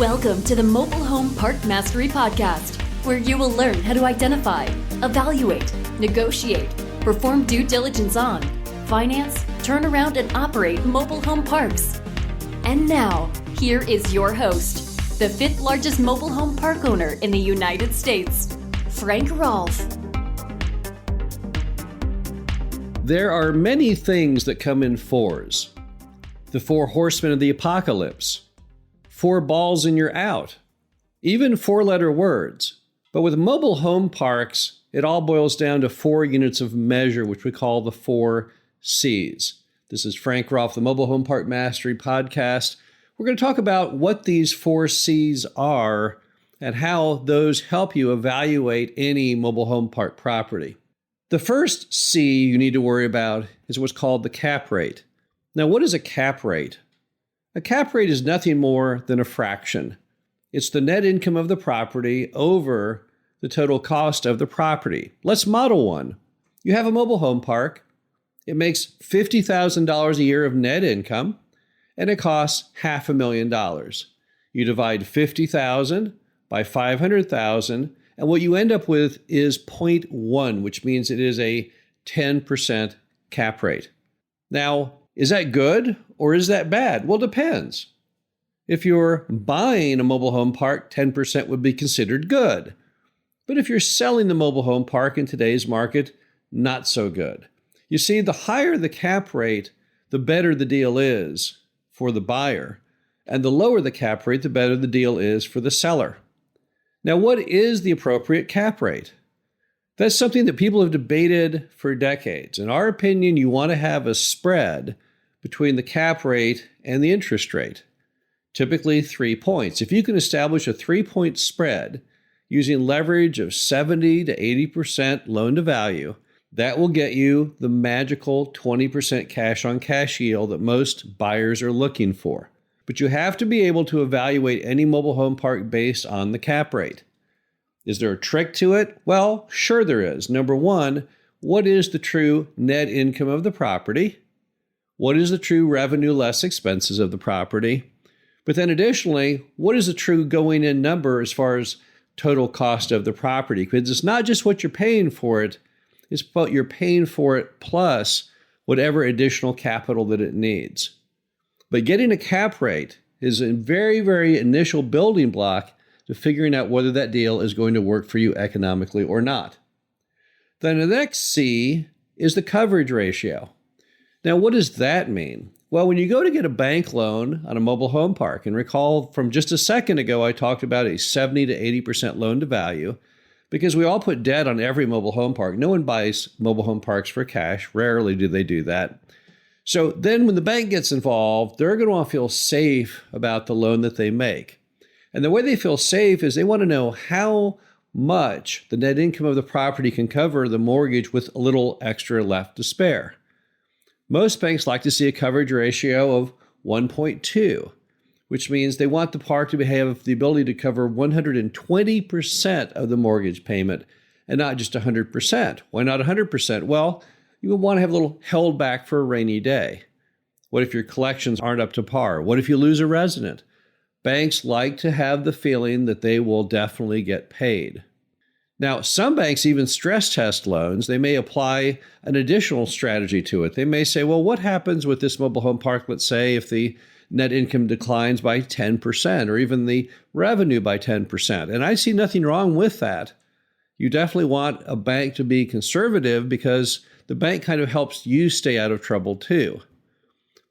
Welcome to the Mobile Home Park Mastery Podcast, where you will learn how to identify, evaluate, negotiate, perform due diligence on, finance, turn around, and operate mobile home parks. And now, here is your host, the fifth largest mobile home park owner in the United States, Frank Rolfe. There are many things that come in fours. The four horsemen of the apocalypse. 4 balls and you're out. Even 4-letter words. But with mobile home parks, it all boils down to 4 units of measure, which we call the 4 C's. This is Frank Rolfe, the Mobile Home Park Mastery Podcast. We're going to talk about what these 4 C's are and how those help you evaluate any mobile home park property. The first C you need to worry about is what's called the cap rate. Now, what is a cap rate? A cap rate is nothing more than a fraction. It's the net income of the property over the total cost of the property. Let's model one. You have a mobile home park. It makes $50,000 a year of net income, and it costs $500,000. You divide $50,000 by $500,000, and what you end up with is 0.1, which means it is a 10% cap rate. Now, is that good or is that bad? Well, it depends. If you're buying a mobile home park, 10% would be considered good. But if you're selling the mobile home park in today's market, not so good. You see, the higher the cap rate, the better the deal is for the buyer. And the lower the cap rate, the better the deal is for the seller. Now, what is the appropriate cap rate? That's something that people have debated for decades. In our opinion, you want to have a spread between the cap rate and the interest rate, typically 3 points. If you can establish a 3-point spread using leverage of 70 to 80% loan to value, that will get you the magical 20% cash on cash yield that most buyers are looking for. But you have to be able to evaluate any mobile home park based on the cap rate. Is there a trick to it? Well, sure there is. Number one, what is the true net income of the property? What is the true revenue less expenses of the property? But then additionally, what is the true going in number as far as total cost of the property? Because it's not just what you're paying for it, it's what you're paying for it plus whatever additional capital that it needs. But getting a cap rate is a very, very initial building block to figuring out whether that deal is going to work for you economically or not. Then the next C is the coverage ratio. Now, what does that mean? Well, when you go to get a bank loan on a mobile home park, and recall from just a second ago, I talked about a 70 to 80% loan to value, because we all put debt on every mobile home park. No one buys mobile home parks for cash. Rarely do they do that. So then when the bank gets involved, they're going to want to feel safe about the loan that they make. And the way they feel safe is they want to know how much the net income of the property can cover the mortgage with a little extra left to spare. Most banks like to see a coverage ratio of 1.2, which means they want the park to have the ability to cover 120% of the mortgage payment and not just 100%. Why not 100%? Well, you would want to have a little held back for a rainy day. What if your collections aren't up to par? What if you lose a resident? Banks like to have the feeling that they will definitely get paid. Now, some banks even stress test loans. They may apply an additional strategy to it. They may say, well, what happens with this mobile home park, let's say, if the net income declines by 10% or even the revenue by 10%? And I see nothing wrong with that. You definitely want a bank to be conservative because the bank kind of helps you stay out of trouble too.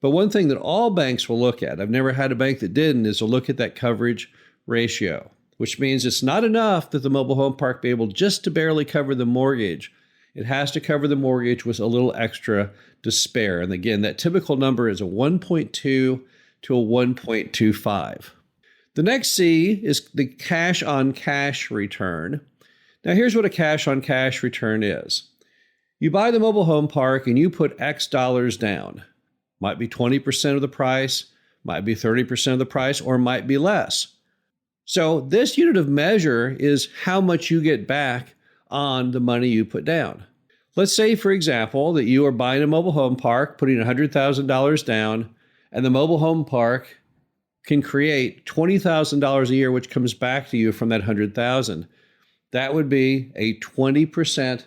But one thing that all banks will look at, I've never had a bank that didn't, is to look at that coverage ratio, which means it's not enough that the mobile home park be able just to barely cover the mortgage. It has to cover the mortgage with a little extra to spare. And again, that typical number is a 1.2 to a 1.25. The next C is the cash on cash return. Now here's what a cash on cash return is. You buy the mobile home park and you put X dollars down. Might be 20% of the price, might be 30% of the price, or might be less. So this unit of measure is how much you get back on the money you put down. Let's say, for example, that you are buying a mobile home park, putting $100,000 down, and the mobile home park can create $20,000 a year, which comes back to you from that $100,000. That would be a 20%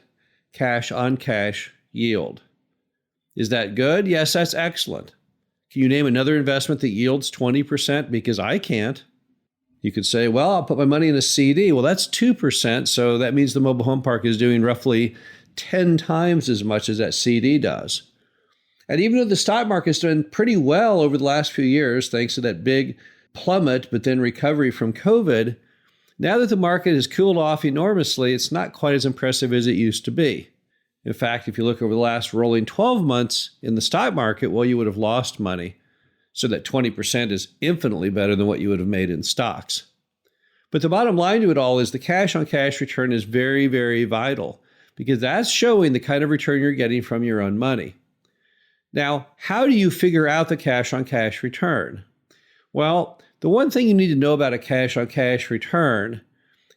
cash on cash yield. Is that good? Yes, that's excellent. Can you name another investment that yields 20%? Because I can't. You could say, well, I'll put my money in a CD. Well, that's 2%. So that means the mobile home park is doing roughly 10 times as much as that CD does. And even though the stock market's done pretty well over the last few years, thanks to that big plummet, but then recovery from COVID, now that the market has cooled off enormously, it's not quite as impressive as it used to be. In fact, if you look over the last rolling 12 months in the stock market, well, you would have lost money. So that 20% is infinitely better than what you would have made in stocks. But the bottom line to it all is the cash on cash return is very, very vital because that's showing the kind of return you're getting from your own money. Now, how do you figure out the cash on cash return? Well, the one thing you need to know about a cash on cash return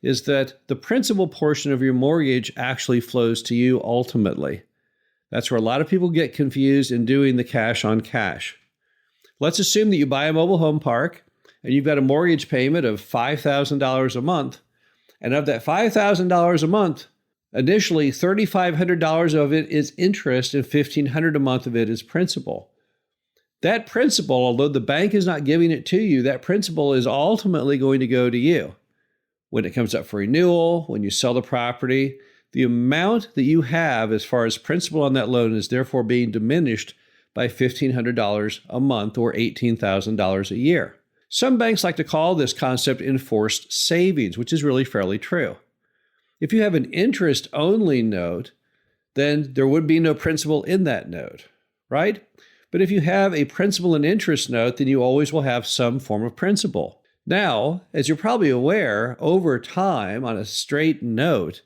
is that the principal portion of your mortgage actually flows to you ultimately. That's where a lot of people get confused in doing the cash on cash. Let's assume that you buy a mobile home park and you've got a mortgage payment of $5,000 a month. And of that $5,000 a month, initially $3,500 of it is interest and $1,500 a month of it is principal. That principal, although the bank is not giving it to you, that principal is ultimately going to go to you. When it comes up for renewal, when you sell the property, the amount that you have as far as principal on that loan is therefore being diminished by $1,500 a month or $18,000 a year. Some banks like to call this concept enforced savings, which is really fairly true. If you have an interest-only note, then there would be no principal in that note, right? But if you have a principal and interest note, then you always will have some form of principal. Now, as you're probably aware, over time on a straight note,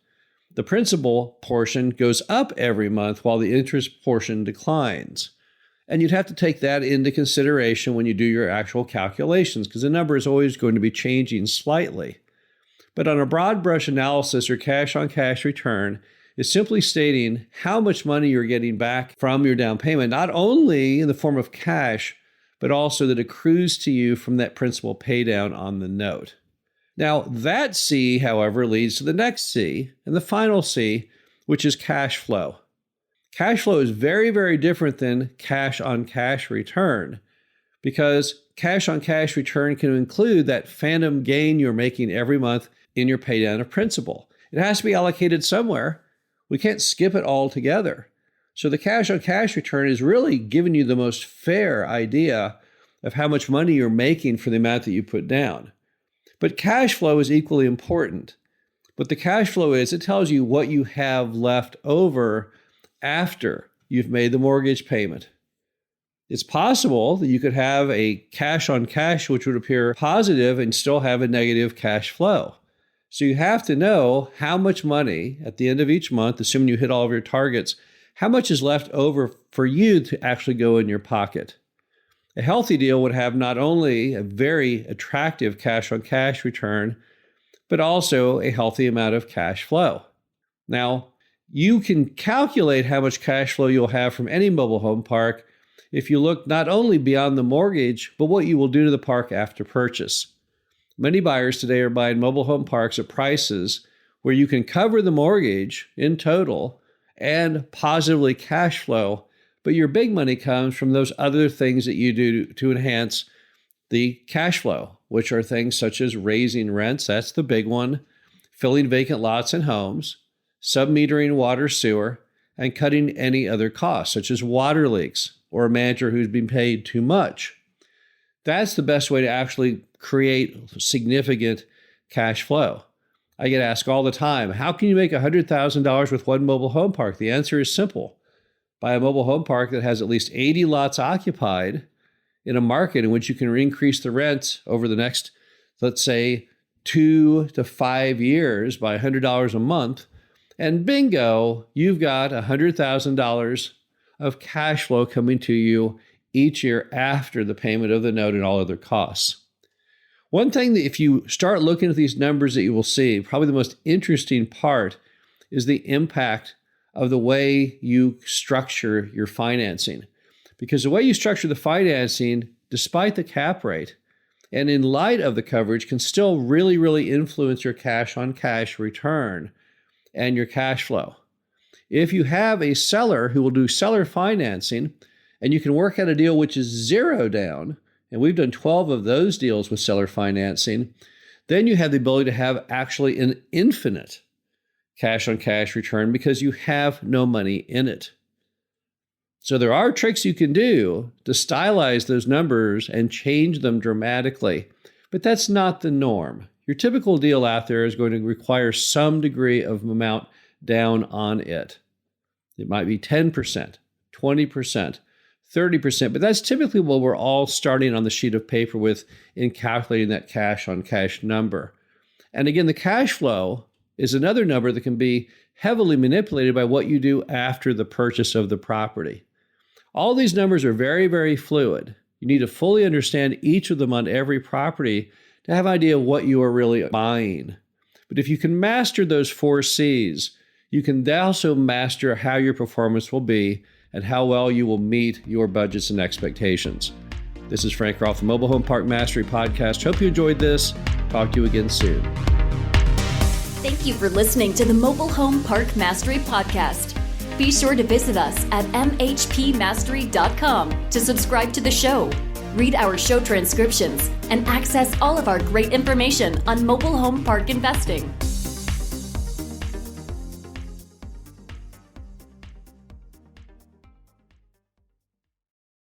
the principal portion goes up every month while the interest portion declines. And you'd have to take that into consideration when you do your actual calculations because the number is always going to be changing slightly. But on a broad brush analysis, your cash on cash return is simply stating how much money you're getting back from your down payment, not only in the form of cash, but also that accrues to you from that principal pay down on the note. Now, that C, however, leads to the next C and the final C, which is cash flow. Cash flow is very, very different than cash on cash return because cash on cash return can include that phantom gain you're making every month in your pay down of principal. It has to be allocated somewhere. We can't skip it all together. So the cash on cash return is really giving you the most fair idea of how much money you're making for the amount that you put down. But cash flow is equally important. What the cash flow is, it tells you what you have left over after you've made the mortgage payment. It's possible that you could have a cash on cash which would appear positive and still have a negative cash flow. So you have to know how much money at the end of each month, assuming you hit all of your targets, how much is left over for you to actually go in your pocket. A healthy deal would have not only a very attractive cash on cash return, but also a healthy amount of cash flow. Now, you can calculate how much cash flow you'll have from any mobile home park if you look not only beyond the mortgage, but what you will do to the park after purchase. Many buyers today are buying mobile home parks at prices where you can cover the mortgage in total and positively cash flow, but your big money comes from those other things that you do to enhance the cash flow, which are things such as raising rents, that's the big one, filling vacant lots and homes, sub-metering water, sewer, and cutting any other costs, such as water leaks or a manager who's been paid too much. That's the best way to actually create significant cash flow. I get asked all the time, how can you make $100,000 with one mobile home park? The answer is simple. Buy a mobile home park that has at least 80 lots occupied in a market in which you can increase the rent over the next, let's say, 2 to 5 years by $100 a month. And bingo, you've got $100,000 of cash flow coming to you each year after the payment of the note and all other costs. One thing that if you start looking at these numbers that you will see, probably the most interesting part is the impact of the way you structure your financing. Because the way you structure the financing, despite the cap rate, and in light of the coverage can still really, really influence your cash-on-cash return and your cash flow. If you have a seller who will do seller financing and you can work out a deal which is zero down, and we've done 12 of those deals with seller financing, then you have the ability to have actually an infinite cash-on-cash return because you have no money in it. So there are tricks you can do to stylize those numbers and change them dramatically, but that's not the norm. Your typical deal out there is going to require some degree of amount down on it. It might be 10%, 20%, 30%, but that's typically what we're all starting on the sheet of paper with in calculating that cash-on-cash number. And again, the cash flow is another number that can be heavily manipulated by what you do after the purchase of the property. All these numbers are very, very fluid. You need to fully understand each of them on every property to have an idea of what you are really buying. But if you can master those 4 C's, you can also master how your performance will be and how well you will meet your budgets and expectations. This is Frank Roth, the Mobile Home Park Mastery Podcast. Hope you enjoyed this. Talk to you again soon. Thank you for listening to the Mobile Home Park Mastery Podcast. Be sure to visit us at mhpmastery.com to subscribe to the show, read our show transcriptions, and access all of our great information on mobile home park investing.